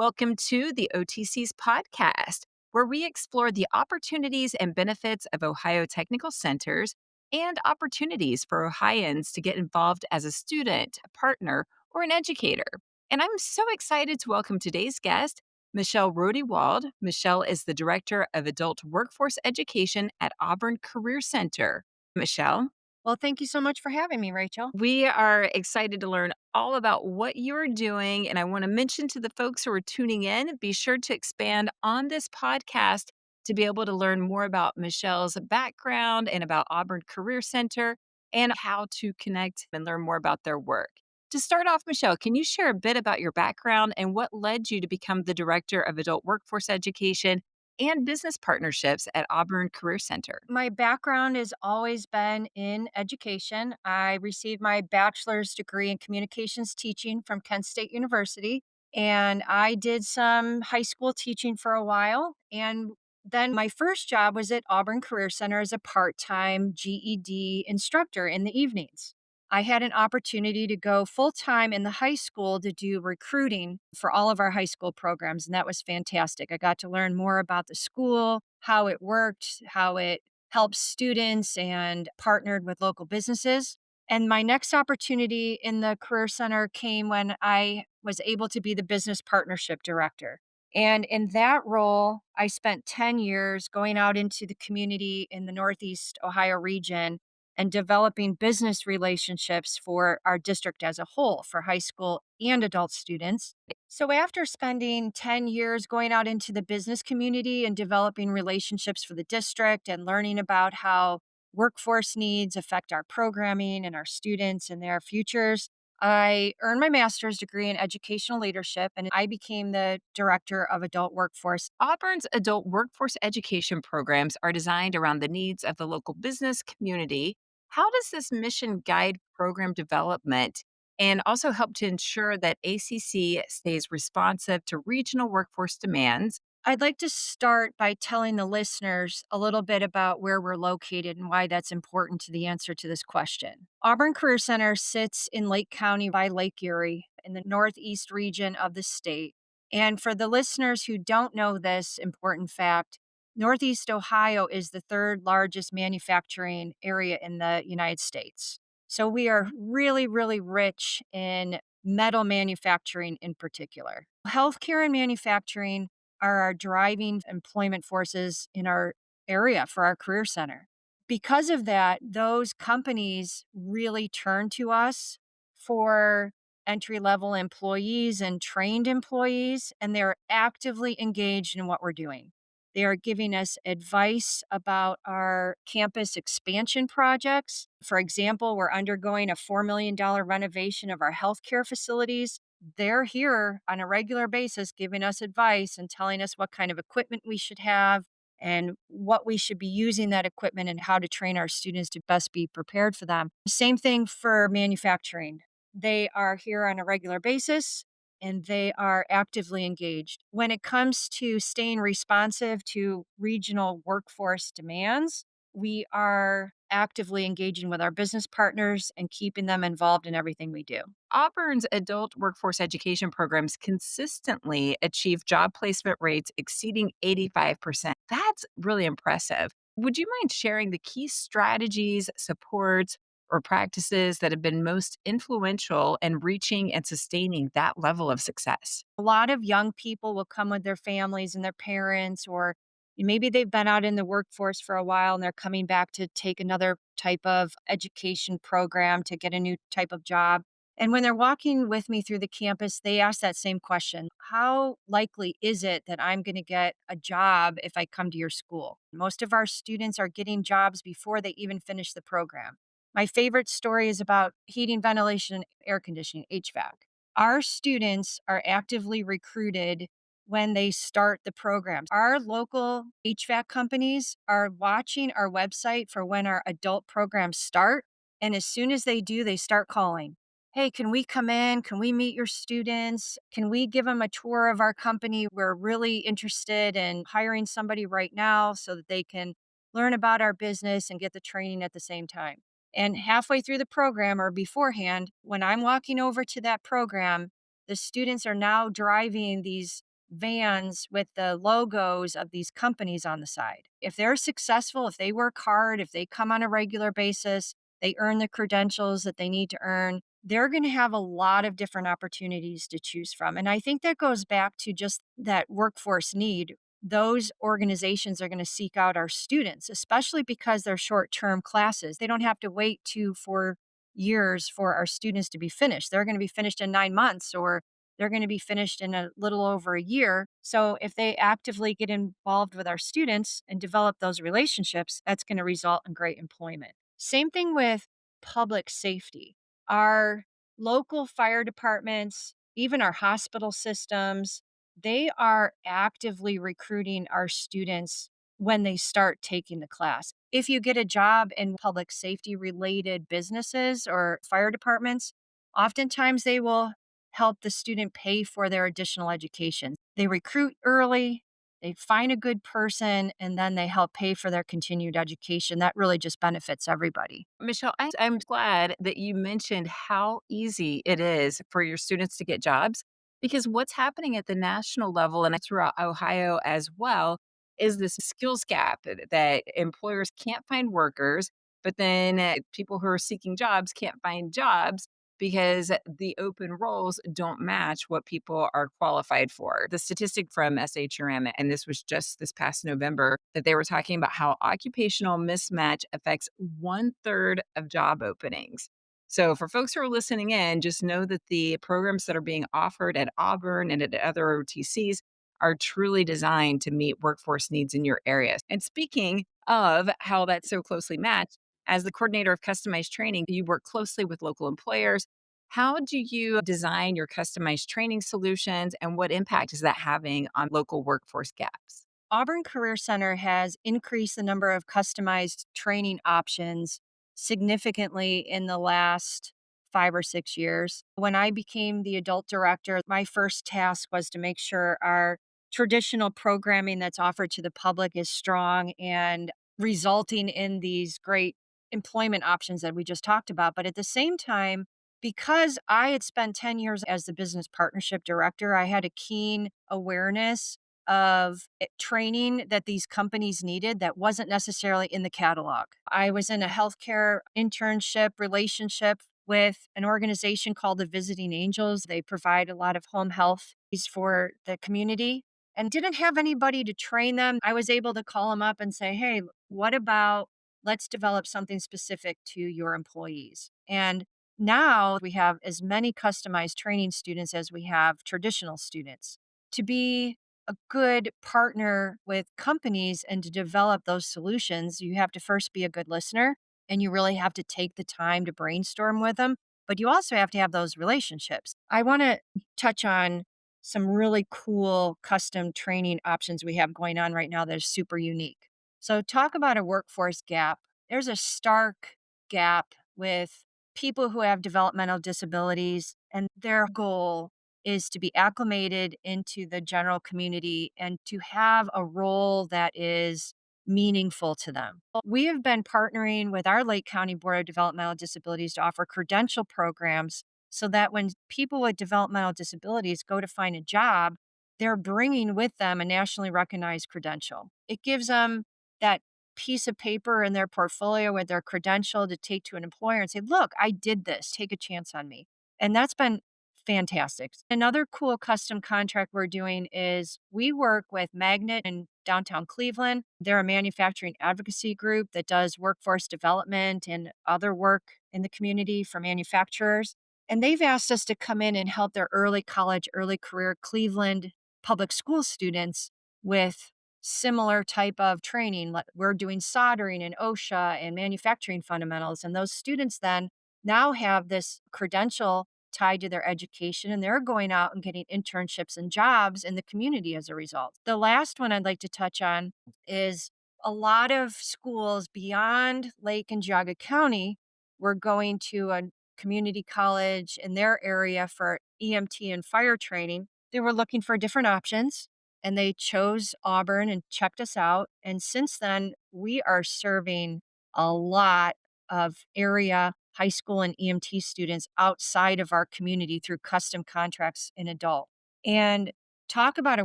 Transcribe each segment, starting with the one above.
Welcome to the OTCs podcast, where we explore the opportunities and benefits of Ohio technical centers and opportunities for Ohioans to get involved as a student, a partner, or an educator. And I'm so excited to welcome today's guest, Michelle Rodewald. Michelle is the Director of Adult Workforce Education at Auburn Career Center. Michelle? Well, thank you so much for having me, Rachel. We are excited to learn all about what you're doing. And I want to mention to the folks who are tuning in, be sure to expand on this podcast to be able to learn more about Michelle's background and about Auburn Career Center and how to connect and learn more about their work. To start off, Michelle, can you share a bit about your background and what led you to become the Director of Adult Workforce Education and Business Partnerships at Auburn Career Center? My background has always been in education. I received my bachelor's degree in communications teaching from Kent State University, and I did some high school teaching for a while. And then my first job was at Auburn Career Center as a part time GED instructor in the evenings. I had an opportunity to go full time in the high school to do recruiting for all of our high school programs, and that was fantastic. I got to learn more about the school, how it worked, how it helps students, and partnered with local businesses. And my next opportunity in the Career Center came when I was able to be the business partnership director. And in that role, I spent 10 years going out into the community in the Northeast Ohio region and developing business relationships for our district as a whole, for high school and adult students. So, after spending 10 years going out into the business community and developing relationships for the district and learning about how workforce needs affect our programming and our students and their futures, I earned my master's degree in educational leadership and I became the director of adult workforce. Auburn's adult workforce education programs are designed around the needs of the local business community. How does this mission guide program development and also help to ensure that ACC stays responsive to regional workforce demands? I'd like to start by telling the listeners a little bit about where we're located and why that's important to the answer to this question. Auburn Career Center sits in Lake County by Lake Erie in the northeast region of the state. And for the listeners who don't know this important fact, Northeast Ohio is the third largest manufacturing area in the United States. So we are really, really rich in metal manufacturing in particular. Healthcare and manufacturing are our driving employment forces in our area for our career center. Because of that, those companies really turn to us for entry level employees and trained employees, and they're actively engaged in what we're doing. They are giving us advice about our campus expansion projects. For example, we're undergoing a $4 million renovation of our healthcare facilities. They're here on a regular basis giving us advice and telling us what kind of equipment we should have and what we should be using that equipment and how to train our students to best be prepared for them. Same thing for manufacturing. They are here on a regular basis and they are actively engaged. When it comes to staying responsive to regional workforce demands, we are actively engaging with our business partners and keeping them involved in everything we do. Auburn's adult workforce education programs consistently achieve job placement rates exceeding 85%. That's really impressive. Would you mind sharing the key strategies, supports, or practices that have been most influential in reaching and sustaining that level of success? A lot of young people will come with their families and their parents, or maybe they've been out in the workforce for a while and they're coming back to take another type of education program to get a new type of job. And when they're walking with me through the campus, they ask that same question: how likely is it that I'm going to get a job if I come to your school? Most of our students are getting jobs before they even finish the program. My favorite story is about heating, ventilation, and air conditioning, HVAC. Our students are actively recruited when they start the programs. Our local HVAC companies are watching our website for when our adult programs start. And as soon as they do, they start calling. Hey, can we come in? Can we meet your students? Can we give them a tour of our company? We're really interested in hiring somebody right now so that they can learn about our business and get the training at the same time. And halfway through the program or beforehand, when I'm walking over to that program, the students are now driving these vans with the logos of these companies on the side. If they're successful, if they work hard, if they come on a regular basis, they earn the credentials that they need to earn, they're going to have a lot of different opportunities to choose from. And I think that goes back to just that workforce need. Those organizations are going to seek out our students, especially because they're short term classes. They don't have to wait 2 4 years for our students to be finished. They're going to be finished in 9 months, or they're going to be finished in a little over a year. So if they actively get involved with our students and develop those relationships, that's going to result in great employment. Same thing with public safety. Our local fire departments, even our hospital systems, they are actively recruiting our students when they start taking the class. If you get a job in public safety related businesses or fire departments, oftentimes they will help the student pay for their additional education. They recruit early, they find a good person, and then they help pay for their continued education. That really just benefits everybody. Michelle, I'm glad that you mentioned how easy it is for your students to get jobs because what's happening at the national level and throughout Ohio as well is this skills gap that employers can't find workers, but then people who are seeking jobs can't find jobs because the open roles don't match what people are qualified for. The statistic from SHRM, and this was just this past November, that they were talking about how occupational mismatch affects one third of job openings. So, for folks who are listening in, just know that the programs that are being offered at Auburn and at other OTCs are truly designed to meet workforce needs in your area. And speaking of how that's so closely matched, as the coordinator of customized training, you work closely with local employers. How do you design your customized training solutions and what impact is that having on local workforce gaps? Auburn Career Center has increased the number of customized training options significantly in the last 5 or 6 years. When I became the adult director, my first task was to make sure our traditional programming that's offered to the public is strong and resulting in these great employment options that we just talked about. But at the same time, because I had spent 10 years as the business partnership director, I had a keen awareness of training that these companies needed that wasn't necessarily in the catalog. I was in a healthcare internship relationship with an organization called the Visiting Angels. They provide a lot of home health for the community and didn't have anybody to train them. I was able to call them up and say, hey, what about let's develop something specific to your employees? And now we have as many customized training students as we have traditional students. To be a good partner with companies and to develop those solutions, you have to first be a good listener and you really have to take the time to brainstorm with them. But you also have to have those relationships. I want to touch on some really cool custom training options we have going on right now that is super unique. So, talk about a workforce gap. There's a stark gap with people who have developmental disabilities, and their goal is to be acclimated into the general community and to have a role that is meaningful to them. We have been partnering with our Lake County Board of Developmental Disabilities to offer credential programs so that when people with developmental disabilities go to find a job, they're bringing with them a nationally recognized credential. It gives them that piece of paper in their portfolio with their credential to take to an employer and say, look, I did this, take a chance on me. And that's been fantastic. Another cool custom contract we're doing is we work with Magnet in downtown Cleveland. They're a manufacturing advocacy group that does workforce development and other work in the community for manufacturers. And they've asked us to come in and help their early college, early career Cleveland public school students with similar type of training. We're doing soldering and OSHA and manufacturing fundamentals. And those students then now have this credential tied to their education and they're going out and getting internships and jobs in the community as a result. The last one I'd like to touch on is a lot of schools beyond Lake and Geauga County were going to a community college in their area for EMT and fire training. They were looking for different options and they chose Auburn and checked us out. And since then, we are serving a lot of area high school and EMT students outside of our community through custom contracts in adult. And Talk about a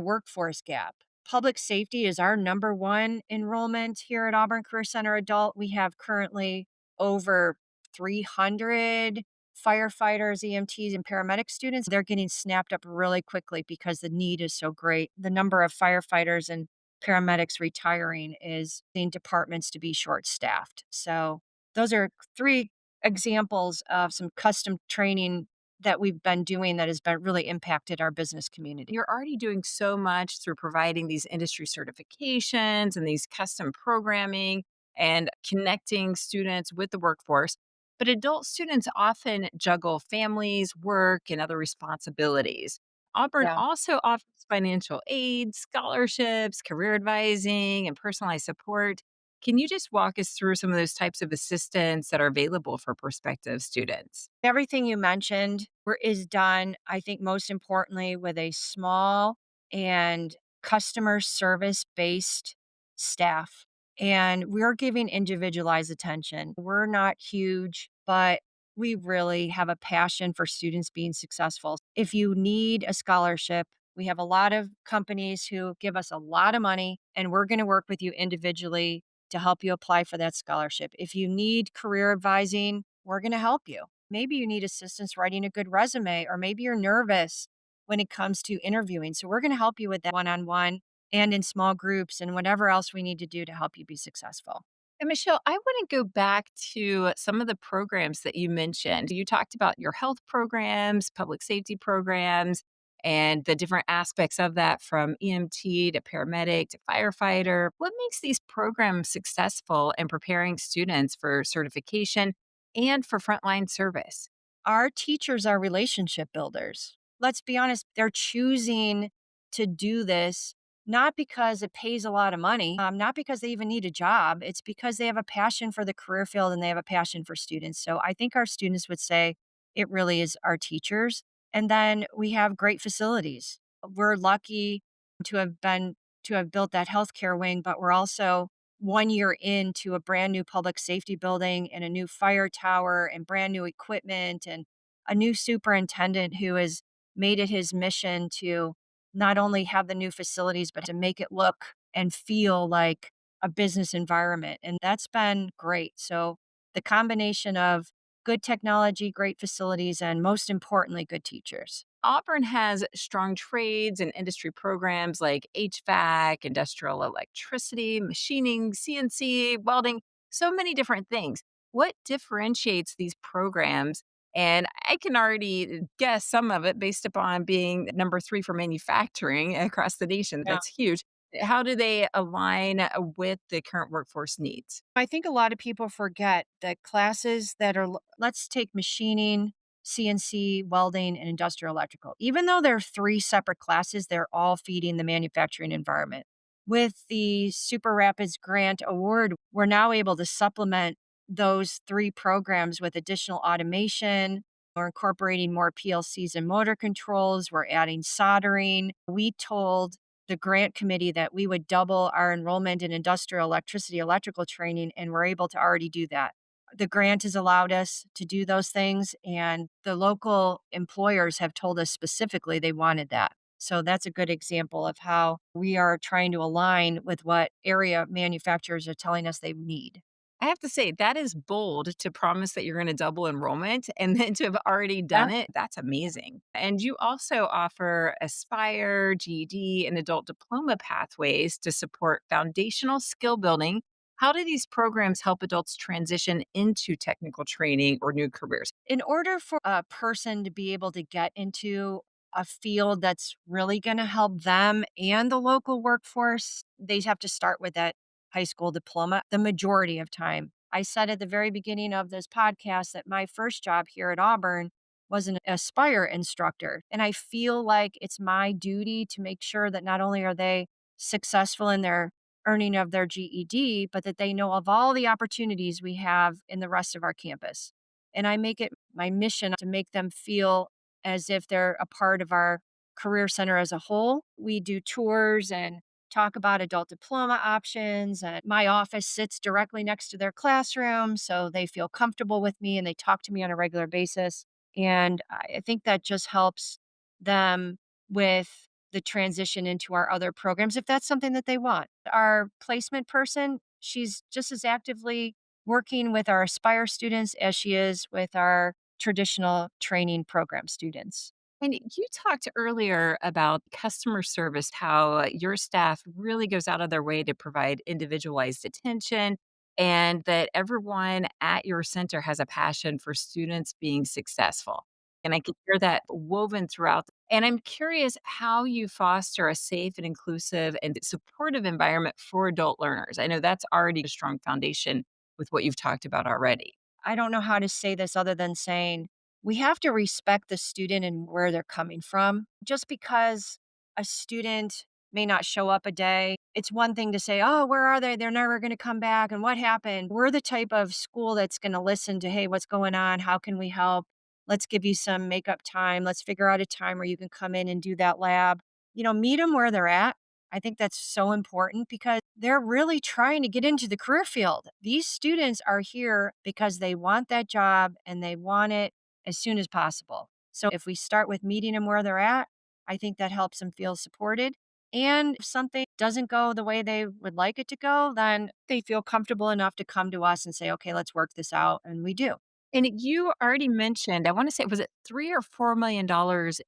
workforce gap. Public safety is our number one enrollment here at Auburn Career Center Adult. We have currently over 300 firefighters, EMTs, and paramedic students. They're getting snapped up really quickly because the need is so great. The number of firefighters and paramedics retiring is in departments to be short staffed. So, those are three examples of some custom training that we've been doing that has been really impacted our business community. You're already doing so much through providing these industry certifications and these custom programming and connecting students with the workforce. But adult students often juggle families, work, and other responsibilities. Auburn Yeah. also offers financial aid, scholarships, career advising, and personalized support. Can you just walk us through some of those types of assistance that are available for prospective students? Everything you mentioned is done, I think, most importantly, with a small and customer service based staff. And we're giving individualized attention. We're not huge, but we really have a passion for students being successful. If you need a scholarship, we have a lot of companies who give us a lot of money, and we're going to work with you individually to help you apply for that scholarship. If you need career advising, we're going to help you. Maybe you need assistance writing a good resume, or maybe you're nervous when it comes to interviewing. So we're going to help you with that one on one and in small groups and whatever else we need to do to help you be successful. And Michelle, I want to go back to some of the programs that you mentioned. You talked about your health programs, public safety programs, and the different aspects of that from EMT to paramedic to firefighter. What makes these programs successful in preparing students for certification and for frontline service? Our teachers are relationship builders. Let's be honest, they're choosing to do this not because it pays a lot of money, not because they even need a job. It's because they have a passion for the career field and they have a passion for students. So I think our students would say it really is our teachers. And then we have great facilities. We're lucky to have been to have built that healthcare wing, but we're also 1 year into a brand new public safety building and a new fire tower and brand new equipment and a new superintendent who has made it his mission to not only have the new facilities, but to make it look and feel like a business environment. And that's been great. So the combination of good technology, great facilities, and most importantly, good teachers. Auburn has strong trades and industry programs like HVAC, industrial electricity, machining, CNC, welding, so many different things. What differentiates these programs? And I can already guess some of it based upon being number three for manufacturing across the nation. That's huge. How do they align with the current workforce needs? I think a lot of people forget that classes that are, let's take machining, CNC, welding, and industrial electrical. Even though they're three separate classes, they're all feeding the manufacturing environment. With the Super Rapids Grant Award, we're now able to supplement those three programs with additional automation. We're incorporating more PLCs and motor controls. We're adding soldering. We told the grant committee that we would double our enrollment in industrial electricity electrical training, and we're able to already do that. The grant has allowed us to do those things, and the local employers have told us specifically they wanted that. So that's a good example of how we are trying to align with what area manufacturers are telling us they need. I have to say, that is bold to promise that you're gonna double enrollment and then to have already Yeah. done it, that's amazing. And you also offer Aspire, GED, and adult diploma pathways to support foundational skill building. How do these programs help adults transition into technical training or new careers? In order for a person to be able to get into a field that's really going to help them and the local workforce, they have to start with that high school diploma the majority of time. I said at the very beginning of this podcast that my first job here at Auburn was an Aspire instructor. And I feel like it's my duty to make sure that not only are they successful in their earning of their GED, but that they know of all the opportunities we have in the rest of our campus. And I make it my mission to make them feel as if they're a part of our career center as a whole. We do tours and talk about adult diploma options. And my office sits directly next to their classroom. So they feel comfortable with me and they talk to me on a regular basis. And I think that just helps them with the transition into our other programs if that's something that they want. Our placement person, she's just as actively working with our Aspire students as she is with our traditional training program students. And you talked earlier about customer service, how your staff really goes out of their way to provide individualized attention, and that everyone at your center has a passion for students being successful. And I can hear that woven throughout. And I'm curious how you foster a safe and inclusive and supportive environment for adult learners. I know that's already a strong foundation with what you've talked about already. I don't know how to say this other than saying we have to respect the student and where they're coming from. Just because a student may not show up a day, it's one thing to say, oh, where are they? They're never going to come back. And what happened? We're the type of school that's going to listen to, hey, what's going on? How can we help? Let's give you some makeup time. Let's figure out a time where you can come in and do that lab. Meet them where they're at. I think that's so important because they're really trying to get into the career field. These students are here because they want that job and they want it as soon as possible. So if we start with meeting them where they're at, I think that helps them feel supported. And if something doesn't go the way they would like it to go, then they feel comfortable enough to come to us and say, okay, let's work this out. And we do. And you already mentioned, I want to say, was it 3 or $4 million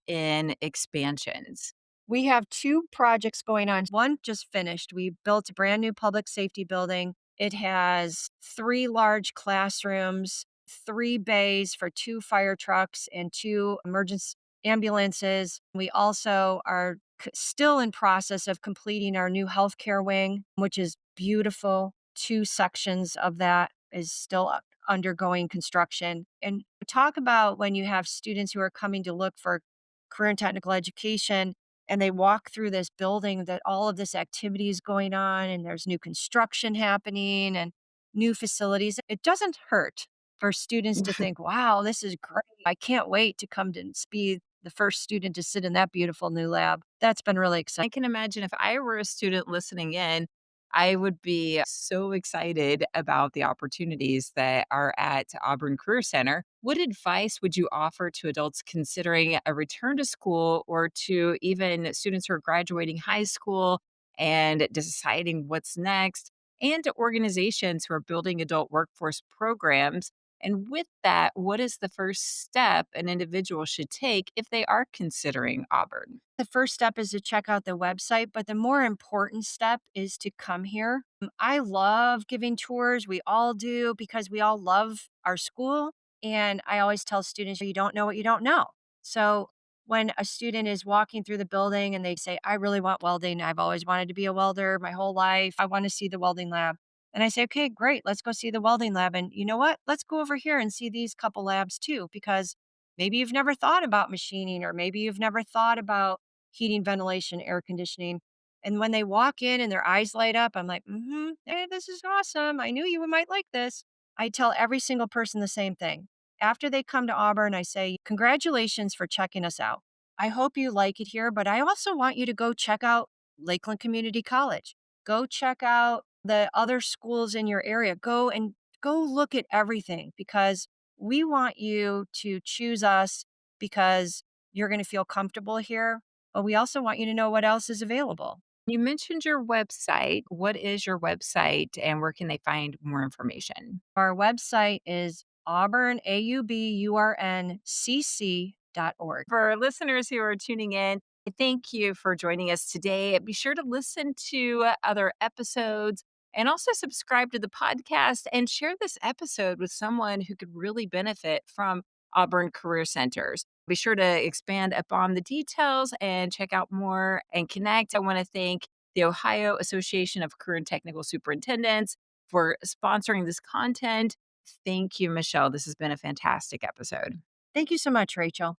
in expansions? We have 2 projects going on. One just finished. We built a brand new public safety building. It has 3 large classrooms, 3 bays for 2 fire trucks and 2 emergency ambulances. We also are still in process of completing our new healthcare wing, which is beautiful. 2 sections of that is still undergoing construction. And talk about when you have students who are coming to look for career and technical education and they walk through this building that all of this activity is going on and there's new construction happening and new facilities. It doesn't hurt for students to think, wow, this is great. I can't wait to come to be the first student to sit in that beautiful new lab. That's been really I exciting. can imagine if I were a student listening in, I would be so excited about the opportunities that are at Auburn Career Center. What advice would you offer to adults considering a return to school or to even students who are graduating high school and deciding what's next, and to organizations who are building adult workforce programs? And with that, what is the first step an individual should take if they are considering Auburn? The first step is to check out the website, but the more important step is to come here. I love giving tours. We all do because we all love our school. And I always tell students, you don't know what you don't know. So when a student is walking through the building and they say, I really want welding, I've always wanted to be a welder my whole life. I want to see the welding lab. And I say, okay, great. Let's go see the welding lab. And you know what? Let's go over here and see these couple labs too, because maybe you've never thought about machining, or maybe you've never thought about heating, ventilation, air conditioning. And when they walk in and their eyes light up, I'm like, hey, this is awesome. I knew you might like this. I tell every single person the same thing. After they come to Auburn, I say, congratulations for checking us out. I hope you like it here, but I also want you to go check out Lakeland Community College. Go check out the other schools in your area. Go look at everything because we want you to choose us because you're going to feel comfortable here, but we also want you to know what else is available. You mentioned your website. What is your website and where can they find more information? Our website is auburnauburncc.org. For our listeners who are tuning in, thank you for joining us today. Be sure to listen to other episodes and also subscribe to the podcast and share this episode with someone who could really benefit from Auburn Career Centers. Be sure to expand upon the details and check out more and connect. I want to thank the Ohio Association of Career and Technical Superintendents for sponsoring this content. Thank you, Michelle. This has been a fantastic episode. Thank you so much, Rachel.